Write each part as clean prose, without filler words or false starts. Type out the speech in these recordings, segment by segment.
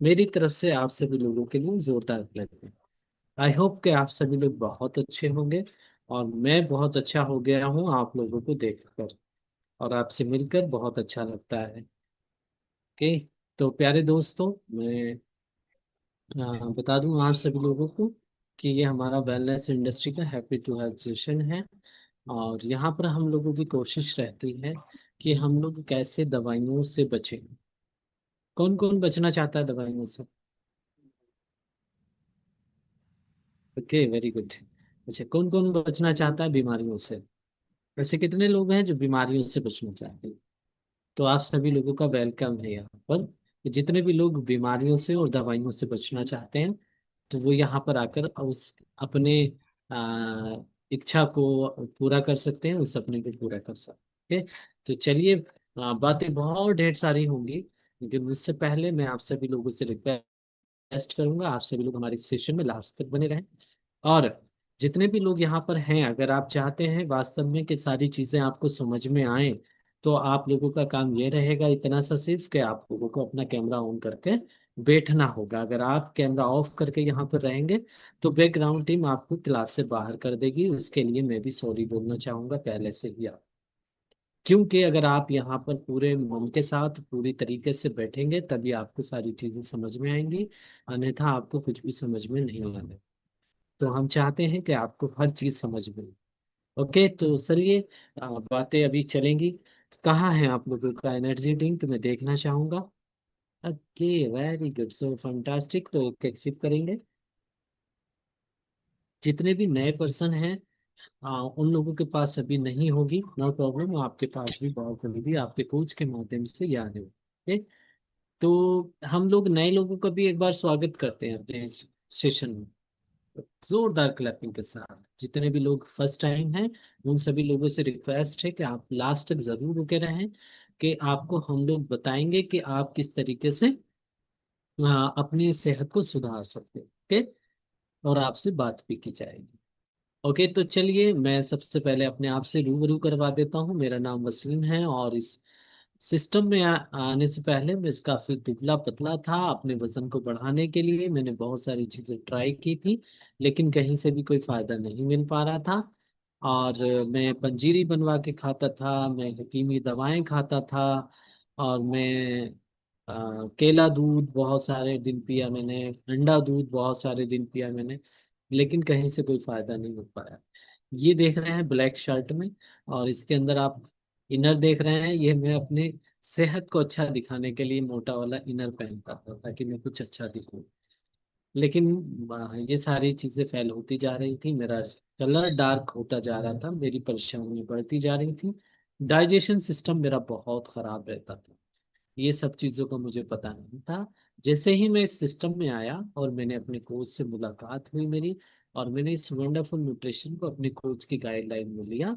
मेरी तरफ से आप सभी लोगों के लिए जोरदार क्लैपिंग। आई होप कि आप सभी लोग बहुत अच्छे होंगे। और मैं बहुत अच्छा हो गया हूँ आप लोगों को देखकर। और आपसे मिलकर बहुत अच्छा लगता है। ओके। तो प्यारे दोस्तों, मैं बता दूं आप सभी लोगों को कि ये हमारा वेलनेस इंडस्ट्री का हैप्पी टू हेल्थ सेशन है। और यहाँ पर हम लोगों की कोशिश रहती है कि हम लोग कैसे दवाइयों से बचें। कौन कौन बचना चाहता है दवाइयों से? Okay, very good. अच्छा, कौन कौन बचना चाहता है बीमारियों से? ऐसे कितने लोग हैं जो बीमारियों से बचना चाहते हैं? तो आप सभी लोगों का वेलकम है यहाँ पर। कि जितने भी लोग बीमारियों से और दवाइयों से बचना चाहते हैं, तो वो यहाँ पर आकर उस अपने इच्छा को पूरा कर सकते हैं, उस सपने को पूरा कर सकते हैं। तो चलिए, बातें बहुत ढेर सारी होंगी, लेकिन उससे पहले मैं आप सभी लोगों से रिक्वेस्ट करूंगा, आप सभी लोग हमारे सेशन में लास्ट तक बने रहें। और जितने भी लोग यहाँ पर हैं, अगर आप चाहते हैं वास्तव में कि सारी चीजें आपको समझ में आए, तो आप लोगों का काम ये रहेगा इतना सा सिर्फ कि आप लोगों को अपना कैमरा ऑन करके बैठना होगा। अगर आप कैमरा ऑफ करके यहाँ पर रहेंगे, तो बैकग्राउंड टीम आपको क्लास से बाहर कर देगी। उसके लिए मैं भी सॉरी बोलना चाहूंगा पहले से ही आप। क्योंकि अगर आप यहाँ पर पूरे मन के साथ पूरी तरीके से बैठेंगे, तभी आपको सारी चीजें समझ में आएंगी। अन्यथा आपको कुछ भी समझ में नहीं आएगा। तो हम चाहते हैं कि आपको हर चीज समझ में आए। ओके, तो चलिए, बातें अभी चलेंगी। कहाँ है आप लोगों का एनर्जी ड्रिंक? तो मैं देखना चाहूंगा। ओके, वेरी गुड, सो फंटास्टिक। तो एक एक्सेप्ट करेंगे। जितने भी नए पर्सन हैं, उन लोगों के पास अभी नहीं होगी, नो प्रॉब्लम। आपके पास भी बहुत जल्दी आपके कोच के माध्यम से याद है। ओके। तो हम लोग नए लोगों का भी एक बार स्वागत करते हैं अपने इस सेशन में, जोरदार क्लैपिंग के साथ। जितने भी लोग फर्स्ट टाइम हैं, उन सभी लोगों से रिक्वेस्ट है कि आप लास्ट तक जरूर रुके रहें, कि आपको हम लोग बताएंगे कि आप किस तरीके से अपनी सेहत को सुधार सकते हैं। ओके। और आपसे बात भी की जाएगी। ओके, तो चलिए, मैं सबसे पहले अपने आप से रूबरू करवा देता हूँ। मेरा नाम वसीम है, और इस सिस्टम में आने से पहले मैं काफी दुबला पतला था। अपने वजन को बढ़ाने के लिए मैंने बहुत सारी चीजें ट्राई की थी, लेकिन कहीं से भी कोई फायदा नहीं मिल पा रहा था। और मैं पंजीरी बनवा के खाता था, मैं हकीमी दवाएं खाता था, और मैं केला दूध बहुत सारे दिन पिया मैंने, ठंडा दूध बहुत सारे दिन पिया मैंने, लेकिन कहीं से कोई फायदा नहीं हो पाया। ये देख रहे हैं ब्लैक शर्ट में, और इसके अंदर आप इनर देख रहे हैं। ये मैं अपने सेहत को अच्छा दिखाने के लिए मोटा वाला इनर पहनता था, ताकि मैं कुछ अच्छा दिखूं। लेकिन ये सारी चीजें फेल होती जा रही थी, मेरा कलर डार्क होता जा रहा था, मेरी परेशानी बढ़ती जा रही थी, डाइजेशन सिस्टम मेरा बहुत खराब रहता था। ये सब चीजों का मुझे पता नहीं था। जैसे ही मैं इस सिस्टम में आया और मैंने अपने कोच से मुलाकात हुई मेरी, और मैंने इस वंडरफुल न्यूट्रिशन को अपने कोच की गाइडलाइन में लिया,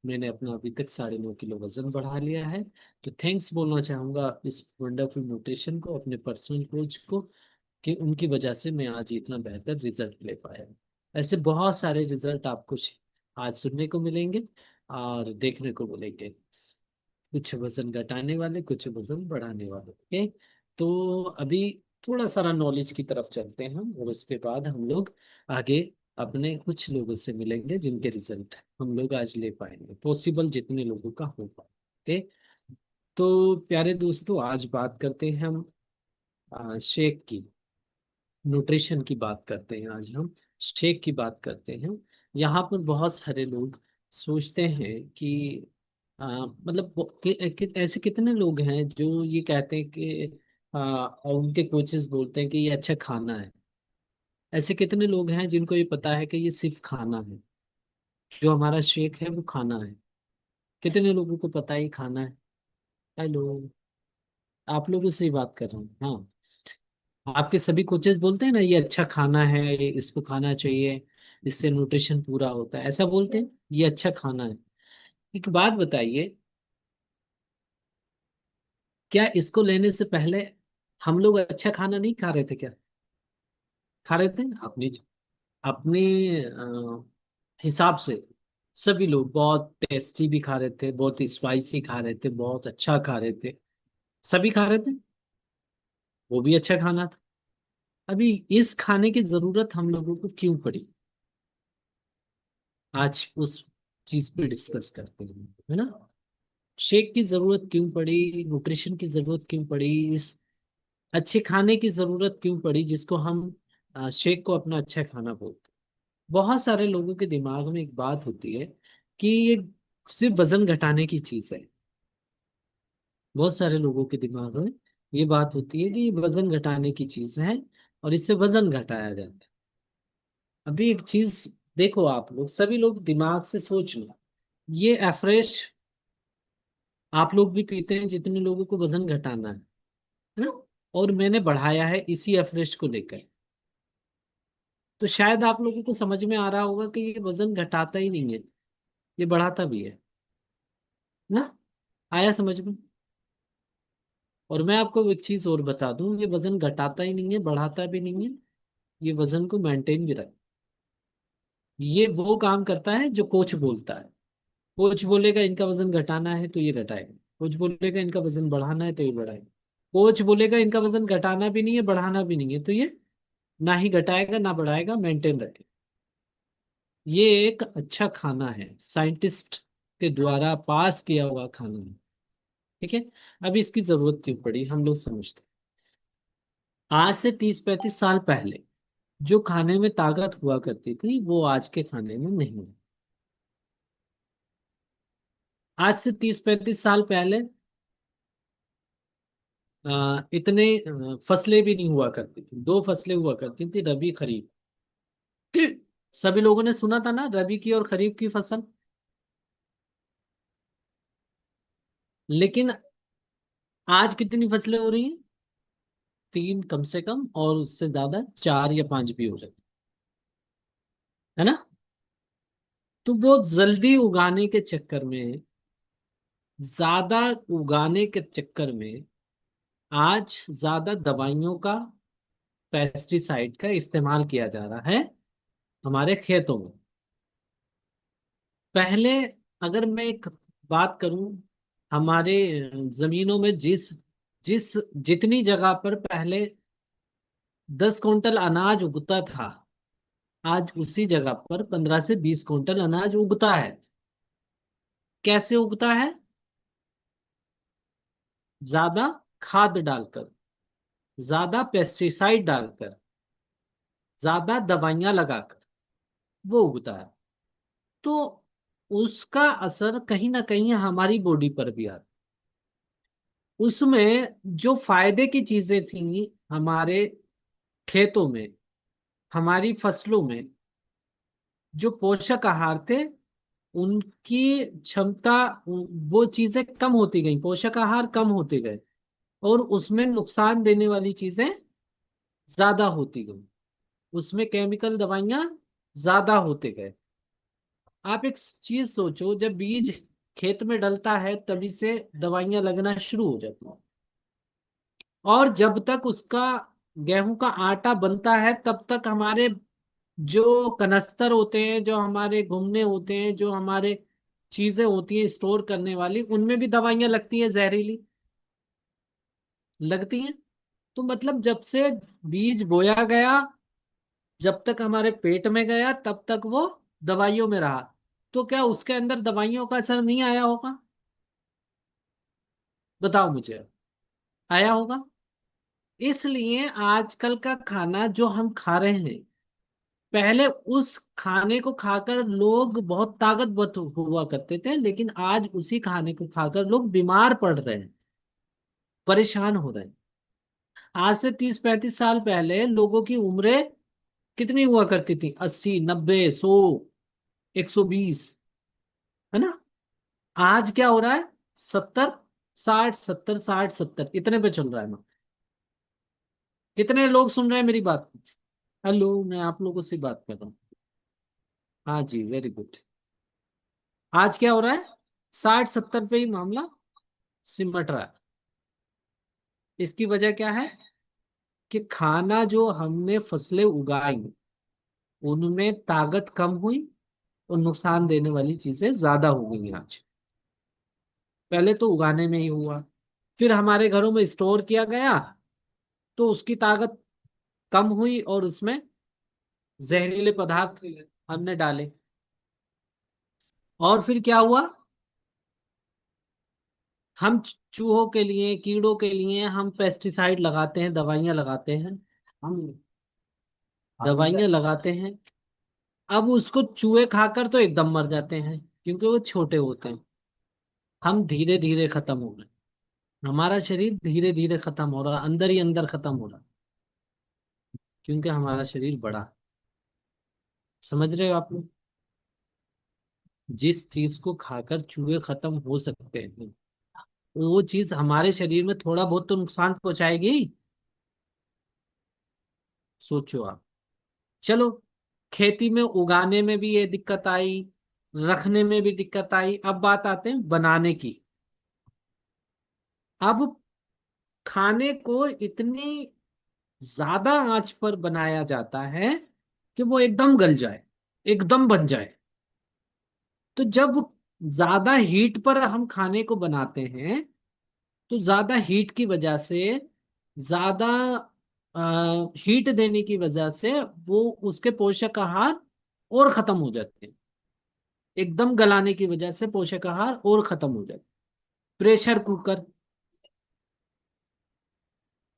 मैंने अपना अभी तक 9.5 किलो वजन बढ़ा लिया है। तो थैंक्स बोलना चाहूंगा इस वंडरफुल न्यूट्रिशन को, अपने पर्सनल कोच को, कि उनकी वजह से मैं आज इतना बेहतर रिजल्ट ले पाया। ऐसे बहुत सारे रिजल्ट आपको आज सुनने को मिलेंगे और देखने को मिलेंगे। कुछ वजन घटाने वाले, कुछ वजन बढ़ाने वाले। ओके। तो अभी थोड़ा सारा नॉलेज की तरफ चलते हैं हम, और उसके बाद हम लोग आगे अपने कुछ लोगों से मिलेंगे जिनके रिजल्ट हम लोग आज ले पाएंगे, पॉसिबल जितने लोगों का हो पाए। ओके। तो प्यारे दोस्तों, आज बात करते हैं हम शेक की, न्यूट्रिशन की बात करते हैं। आज हम शेक की बात करते हैं। यहाँ पर बहुत सारे लोग सोचते हैं कि मतलब ऐसे कितने लोग हैं जो ये कहते हैं कि और उनके कोचेस बोलते हैं कि ये अच्छा खाना है। ऐसे कितने लोग हैं जिनको ये पता है कि ये सिर्फ खाना है, जो हमारा शेक है वो खाना है? कितने लोगों को पता है ये खाना है? हेलो, आप लोगों से ही बात कर रहा हूँ। हाँ, आपके सभी कोचेस बोलते हैं ना ये अच्छा खाना है, ये इसको खाना चाहिए, इससे न्यूट्रिशन पूरा होता है, ऐसा बोलते हैं? ये अच्छा खाना है। एक बात बताइए, क्या इसको लेने से पहले हम लोग अच्छा खाना नहीं खा रहे थे क्या? खा रहे थे अपने अपने हिसाब से। सभी लोग बहुत टेस्टी भी खा रहे थे, बहुत स्पाइसी खा रहे थे, बहुत अच्छा खा रहे थे। सभी खा रहे थे, वो भी अच्छा खाना था। अभी इस खाने की जरूरत हम लोगों को क्यों पड़ी, आज उस चीज पे डिस्कस करते हैं, है ना। शेक की जरूरत क्यों पड़ी, न्यूट्रिशन की जरूरत क्यों पड़ी, इस अच्छे खाने की जरूरत क्यों पड़ी, जिसको हम शेक को अपना अच्छा खाना बोलते हैं। बहुत सारे लोगों के दिमाग में एक बात होती है कि ये सिर्फ वजन घटाने की चीज है। बहुत सारे लोगों के दिमाग में ये बात होती है कि ये वजन घटाने की चीज है और इससे वजन घटाया जाता है। अभी एक चीज देखो, आप लोग सभी लोग दिमाग से सोच लो, ये एफ्रेश आप लोग भी पीते हैं जितने लोगों को वजन घटाना है ना, और मैंने बढ़ाया है इसी एफ्रेश को लेकर। तो शायद आप लोगों को समझ में आ रहा होगा कि ये वजन घटाता ही नहीं है, ये बढ़ाता भी है ना। आया समझ में। और मैं आपको एक चीज और बता दूं, ये वजन घटाता ही नहीं है, बढ़ाता भी नहीं है, ये वजन को मेंटेन भी रखता है। ये वो काम करता है जो कोच बोलता है। कोच बोलेगा इनका वजन घटाना है तो ये घटाएगा, कोच बोलेगा इनका वजन बढ़ाना है तो ये बढ़ाएगा, कोच बोलेगा इनका वजन घटाना भी नहीं है बढ़ाना भी नहीं है तो ये ना ही घटाएगा ना बढ़ाएगा, मेंटेन रखेगा। ये एक अच्छा खाना है, साइंटिस्ट के द्वारा पास किया हुआ खाना है। ठीक है। अब इसकी जरूरत क्यों पड़ी हम लोग समझते हैं। आज से 30-35 साल पहले जो खाने में ताकत हुआ करती थी वो आज के खाने में नहीं है। आज से 30-35 साल पहले इतने फसलें भी नहीं हुआ करती थी, दो फसलें हुआ करती थी, रबी खरीफ। सभी लोगों ने सुना था ना, रबी की और खरीफ की फसल। लेकिन आज कितनी फसलें हो रही हैं, तीन कम से कम, और उससे ज्यादा 4 या 5 भी हो रही है ना। तो वो जल्दी उगाने के चक्कर में, ज्यादा उगाने के चक्कर में आज ज्यादा दवाइयों का, पेस्टिसाइड का इस्तेमाल किया जा रहा है हमारे खेतों में। पहले अगर मैं एक बात करूं, हमारे जमीनों में जिस जिस जितनी जगह पर पहले 10 कुंटल अनाज उगता था, आज उसी जगह पर 15 से 20 कुंटल अनाज उगता है। कैसे उगता है? ज्यादा खाद डालकर, ज्यादा पेस्टिसाइड डालकर, ज्यादा दवाइयां लगाकर वो उगता है। तो उसका असर कहीं ना कहीं हमारी बॉडी पर भी आता है। उसमें जो फायदे की चीजें थी हमारे खेतों में, हमारी फसलों में, जो पोषक आहार थे उनकी क्षमता, वो चीजें कम होती गई, पोषक आहार कम होते गए और उसमें नुकसान देने वाली चीजें ज्यादा होती गई, उसमें केमिकल दवाइयां ज्यादा होते गए। आप एक चीज सोचो, जब बीज खेत में डलता है तभी से दवाइयां लगना शुरू हो जाती हैं, और जब तक उसका गेहूं का आटा बनता है तब तक हमारे जो कनस्तर होते हैं, जो हमारे घुमने होते हैं, जो हमारे चीजें होती हैं स्टोर करने वाली, उनमें भी दवाइयां लगती हैं, जहरीली लगती हैं। तो मतलब जब से बीज बोया गया, जब तक हमारे पेट में गया तब तक वो दवाइयों में रहा। तो क्या उसके अंदर दवाइयों का असर नहीं आया होगा? बताओ मुझे, आया होगा। इसलिए आजकल का खाना जो हम खा रहे हैं, पहले उस खाने को खाकर लोग बहुत ताकतवर हुआ करते थे, लेकिन आज उसी खाने को खाकर लोग बीमार पड़ रहे हैं, परेशान हो रहे हैं। आज से 30-35 साल पहले लोगों की उम्रें कितनी हुआ करती थी, 80, 90, 100, 120, है ना। आज क्या हो रहा है, 70, 60, 70, 60, 70, इतने पे चल रहा है ना। कितने लोग सुन रहे हैं मेरी बात? हेलो, मैं आप लोगों से बात कर रहा हूँ। हाँ जी, वेरी गुड। आज क्या हो रहा है, 60, 70 पे ही मामला सिमट रहा है। इसकी वजह क्या है कि खाना जो हमने फसलें उगाई उनमें ताकत कम हुई और नुकसान देने वाली चीजें ज्यादा हो गई आज। पहले तो उगाने में ही हुआ, फिर हमारे घरों में स्टोर किया गया तो उसकी ताकत कम हुई और उसमें जहरीले पदार्थ हमने डाले, और फिर क्या हुआ, हम चूहों के लिए, कीड़ों के लिए हम पेस्टिसाइड लगाते हैं, दवाइयां लगाते हैं, हम दवाइयां लगाते हैं। अब उसको चूहे खाकर तो एकदम मर जाते हैं क्योंकि वो छोटे होते हैं। हम धीरे धीरे खत्म हो रहे हैं, हमारा शरीर धीरे धीरे खत्म हो रहा है, अंदर ही अंदर खत्म हो रहा है, क्योंकि हमारा शरीर बड़ा है। समझ रहे हो आप लोग? जिस चीज को खाकर चूहे खत्म हो सकते हैं, वो चीज हमारे शरीर में थोड़ा बहुत तो नुकसान पहुंचाएगी। सोचो आप। चलो, खेती में उगाने में भी ये दिक्कत आई, रखने में भी दिक्कत आई, अब बात आते हैं बनाने की। अब खाने को इतनी ज्यादा आंच पर बनाया जाता है कि वो एकदम गल जाए, एकदम बन जाए। तो जब ज्यादा हीट पर हम खाने को बनाते हैं, तो ज्यादा हीट की वजह से, ज्यादा हीट देने की वजह से वो उसके पोषक आहार और खत्म हो जाते हैं। एकदम गलाने की वजह से पोषक आहार और खत्म हो जाते हैं। प्रेशर कुकर,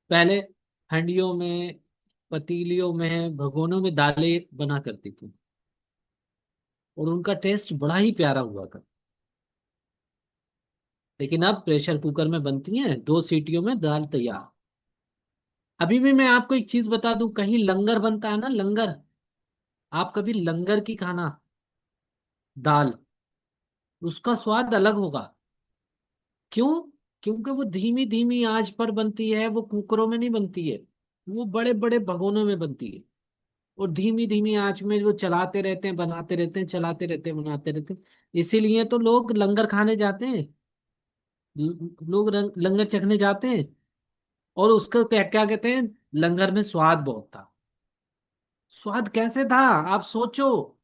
पहले हंडियों में, पतीलियों में, भगोनों में दालें बना करती थी, और उनका टेस्ट बड़ा ही प्यारा हुआ था। लेकिन अब प्रेशर कुकर में बनती हैं, 2 सीटियों में दाल तैयार। अभी भी मैं आपको एक चीज बता दूं, कहीं लंगर बनता है ना, लंगर, आप कभी लंगर की खाना, दाल, उसका स्वाद अलग होगा। क्यों? क्योंकि वो धीमी धीमी आंच पर बनती है, वो कुकरों में नहीं बनती है, वो बड़े बड़े भगोनों में बनती है। और धीमी धीमी आंच में वो चलाते रहते हैं, बनाते रहते हैं, चलाते रहते हैं, बनाते रहते हैं। इसीलिए तो लोग लंगर खाने जाते हैं, लोग लंगर चखने जाते हैं। और उसका क्या क्या कहते हैं, लंगर में स्वाद बहुत था। स्वाद कैसे था, आप सोचो।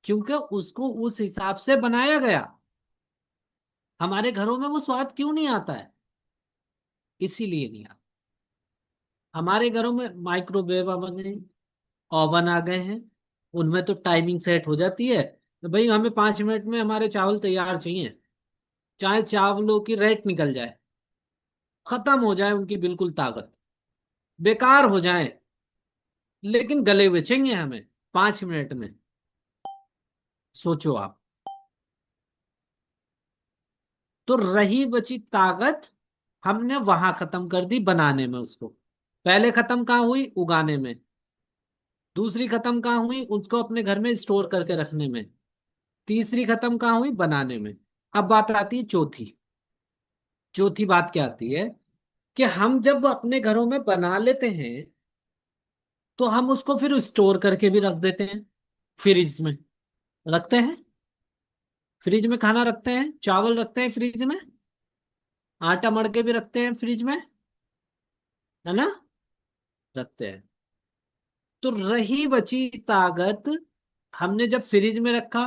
क्योंकि उसको उस हिसाब से बनाया गया। हमारे घरों में वो स्वाद क्यों नहीं आता है? इसीलिए नहीं आता। हमारे घरों में माइक्रोवेव ओवन है, ओवन आ गए हैं, उनमें तो टाइमिंग सेट हो जाती है, तो भाई हमें 5 मिनट में हमारे चावल तैयार चाहिए। चाहे चावलों की रेट निकल जाए, खत्म हो जाए उनकी बिल्कुल ताकत, बेकार हो जाए, लेकिन गले हुए चाहिए हमें 5 मिनट में। सोचो आप। तो रही बची ताकत, हमने वहां खत्म कर दी बनाने में उसको। पहले खत्म कहाँ हुई, उगाने में। दूसरी खत्म कहाँ हुई, उसको अपने घर में स्टोर करके रखने में। तीसरी खत्म कहाँ हुई, बनाने में। अब बात आती है चौथी। चौथी बात क्या आती है, कि हम जब अपने घरों में बना लेते हैं, तो हम उसको फिर स्टोर करके भी रख देते हैं। फ्रिज में रखते हैं, फ्रिज में खाना रखते हैं, चावल रखते हैं फ्रिज में, आटा मड़ के भी रखते हैं फ्रिज में, है ना, रखते हैं। तो रही बची ताकत, हमने जब फ्रिज में रखा,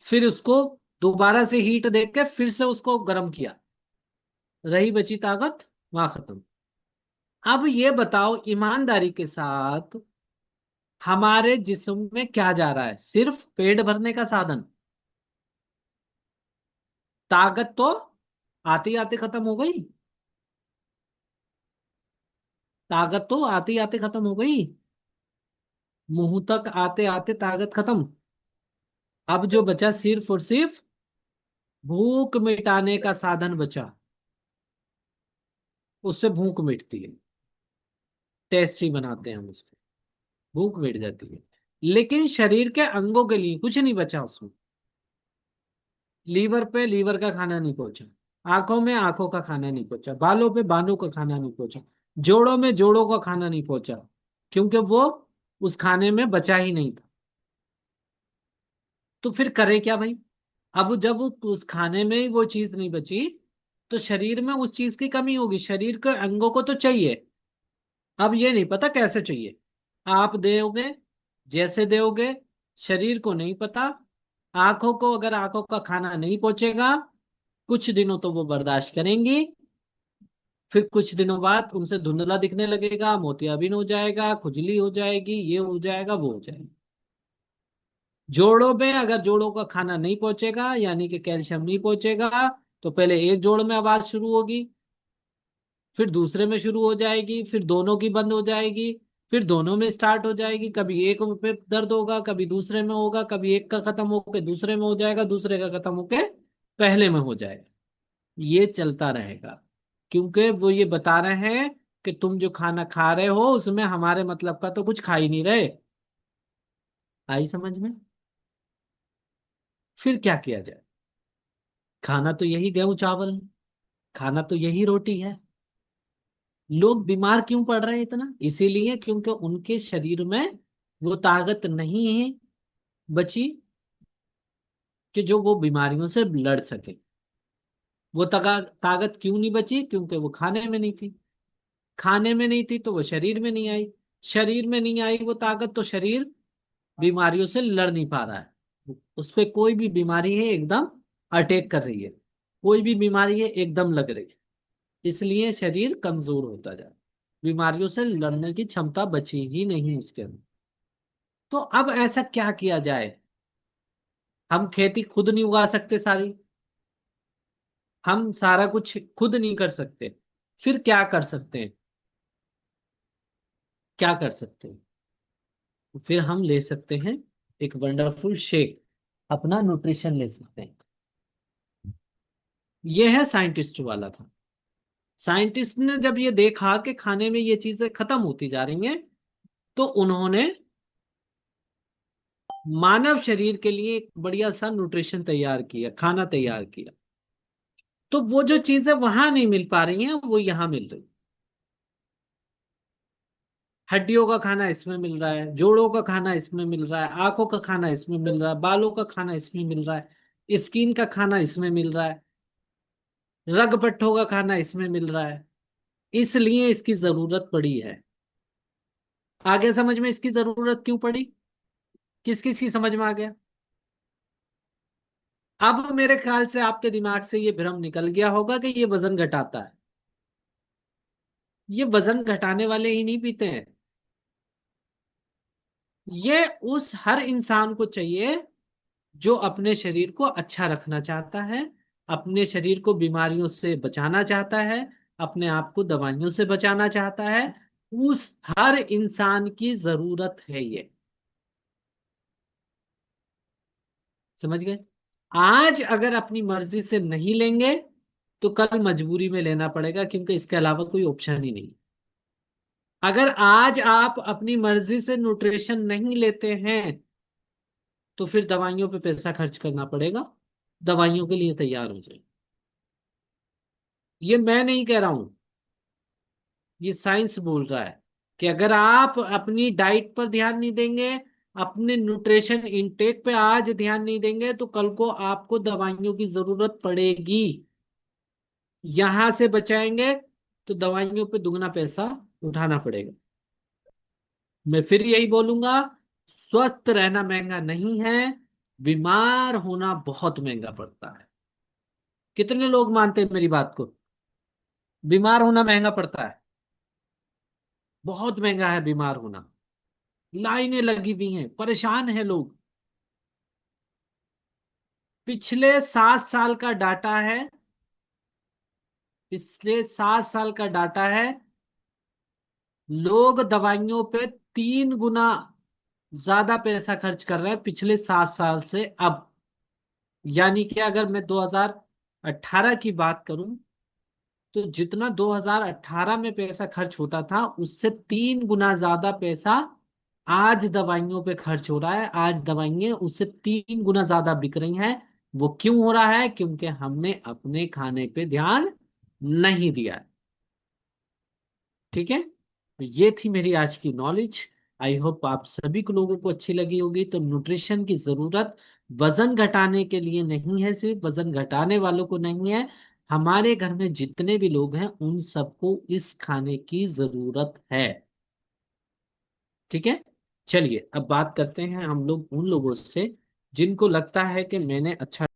फिर उसको दोबारा से हीट देके फिर से उसको गर्म किया, रही बची ताकत वहां खत्म। अब ये बताओ ईमानदारी के साथ, हमारे जिस्म में क्या जा रहा है, सिर्फ पेट भरने का साधन। ताकत तो आते आते खत्म हो गई, ताकत तो आते आते खत्म हो गई, मुंह तक आते आते ताकत खत्म। अब जो बचा सिर्फ और सिर्फ भूख मिटाने का साधन बचा, उससे भूख मिटती है, टेस्टी बनाते हैं हम उसको, भूख मिट जाती है। लेकिन शरीर के अंगों के लिए कुछ नहीं बचा उसमें। लीवर पे लीवर का खाना नहीं पहुंचा, आंखों में आंखों का खाना नहीं पहुंचा, बालों पे बालों का खाना नहीं पहुंचा, जोड़ों में जोड़ों का खाना नहीं पहुंचा, क्योंकि वो उस खाने में बचा ही नहीं था। तो फिर करे क्या भाई? अब जब उस खाने में ही वो चीज नहीं बची, तो शरीर में उस चीज की कमी होगी, शरीर के अंगों को तो चाहिए। अब ये नहीं पता कैसे चाहिए, आप दोगे, जैसे दोगे, शरीर को नहीं पता। आंखों को अगर आंखों का खाना नहीं पहुंचेगा, कुछ दिनों तो वो बर्दाश्त करेंगी, फिर कुछ दिनों बाद उनसे धुंधला दिखने लगेगा, मोतियाबिंद हो जाएगा, खुजली हो जाएगी, ये हो जाएगा, वो हो जाएगा। जोड़ों में अगर जोड़ों का खाना नहीं पहुंचेगा, यानी कि कैल्शियम नहीं पहुंचेगा, तो पहले एक जोड़ में आवाज शुरू होगी, फिर दूसरे में शुरू हो जाएगी, फिर दोनों की बंद हो जाएगी, फिर दोनों में स्टार्ट हो जाएगी। कभी एक पे दर्द होगा, कभी दूसरे में होगा, कभी एक का खत्म होके दूसरे में हो जाएगा, दूसरे का खत्म होके पहले में हो जाएगा। ये चलता रहेगा, क्योंकि वो ये बता रहे हैं कि तुम जो खाना खा रहे हो उसमें हमारे मतलब का तो कुछ खा ही नहीं रहे। आई समझ में? फिर क्या किया जाए? खाना तो यही गेहूं चावल है, खाना तो यही रोटी है। लोग बीमार क्यों पड़ रहे हैं इतना? इसीलिए क्योंकि उनके शरीर में वो ताकत नहीं है बची कि जो वो बीमारियों से लड़ सके। वो ताकत क्यों नहीं बची? क्योंकि वो खाने में नहीं थी। खाने में नहीं थी तो वो शरीर में नहीं आई। शरीर में नहीं आई वो ताकत, तो शरीर बीमारियों से लड़ नहीं पा रहा है। उस पे कोई भी बीमारी है एकदम अटैक कर रही है, कोई भी बीमारी है एकदम लग रही है। इसलिए शरीर कमजोर होता जा रहा है, बीमारियों से लड़ने की क्षमता बची ही नहीं उसके अंदर। तो अब ऐसा क्या किया जाए? हम खेती खुद नहीं उगा सकते सारी, हम सारा कुछ खुद नहीं कर सकते। फिर क्या कर सकते हैं? क्या कर सकते हैं? फिर हम ले सकते हैं एक वंडरफुल शेक, अपना न्यूट्रिशन ले सकते हैं। ये है साइंटिस्ट वाला था। साइंटिस्ट ने जब ये देखा कि खाने में ये चीजें खत्म होती जा रही हैं, तो उन्होंने मानव शरीर के लिए एक बढ़िया सा न्यूट्रिशन तैयार किया, खाना तैयार किया। तो वो जो चीजें वहां नहीं मिल पा रही हैं वो यहां मिल रही। हड्डियों का खाना इसमें मिल रहा है, जोड़ों का खाना इसमें मिल रहा है, आंखों का खाना इसमें मिल रहा है, बालों का खाना इसमें मिल रहा है, स्किन का खाना इसमें मिल रहा है, रग पट्टों का खाना इसमें मिल रहा है। इसलिए इसकी जरूरत पड़ी है। आगे समझ में इसकी जरूरत क्यों पड़ी? किस किस की समझ में आ गया? अब मेरे ख्याल से आपके दिमाग से ये भ्रम निकल गया होगा कि ये वजन घटाता है। ये वजन घटाने वाले ही नहीं पीते हैं। ये उस हर इंसान को चाहिए जो अपने शरीर को अच्छा रखना चाहता है, अपने शरीर को बीमारियों से बचाना चाहता है, अपने आप को दवाइयों से बचाना चाहता है। उस हर इंसान की जरूरत है ये। समझ गए? आज अगर अपनी मर्जी से नहीं लेंगे तो कल मजबूरी में लेना पड़ेगा, क्योंकि इसके अलावा कोई ऑप्शन ही नहीं। अगर आज आप अपनी मर्जी से न्यूट्रिशन नहीं लेते हैं तो फिर दवाइयों पे पैसा खर्च करना पड़ेगा। दवाइयों के लिए तैयार हो जाए। ये मैं नहीं कह रहा हूं, ये साइंस बोल रहा है कि अगर आप अपनी डाइट पर ध्यान नहीं देंगे, अपने न्यूट्रिशन इनटेक पे आज ध्यान नहीं देंगे, तो कल को आपको दवाइयों की जरूरत पड़ेगी। यहां से बचाएंगे तो दवाइयों पे दुगना पैसा उठाना पड़ेगा। मैं फिर यही बोलूंगा, स्वस्थ रहना महंगा नहीं है, बीमार होना बहुत महंगा पड़ता है। कितने लोग मानते हैं मेरी बात को? बीमार होना महंगा पड़ता है, बहुत महंगा है बीमार होना। लाइनें लगी हुई हैं, परेशान हैं लोग। पिछले 7 साल का डाटा है, पिछले 7 साल का डाटा है, लोग दवाइयों पे 3 गुना ज्यादा पैसा खर्च कर रहे हैं पिछले 7 साल से अब। यानी कि अगर मैं 2018 की बात करूं, तो जितना 2018 में पैसा खर्च होता था उससे 3 गुना ज्यादा पैसा आज दवाइयों पे खर्च हो रहा है। आज दवाइयां उससे 3 गुना ज्यादा बिक रही हैं। वो क्यों हो रहा है? क्योंकि हमने अपने खाने पे ध्यान नहीं दिया है। ठीक है, तो ये थी मेरी आज की नॉलेज। आई होप आप सभी को लोगों को अच्छी लगी होगी। तो न्यूट्रिशन की जरूरत वजन घटाने के लिए नहीं है, सिर्फ वजन घटाने वालों को नहीं है, हमारे घर में जितने भी लोग हैं उन सबको इस खाने की जरूरत है। ठीक है, चलिए अब बात करते हैं हम लोग उन लोगों से जिनको लगता है कि मैंने अच्छा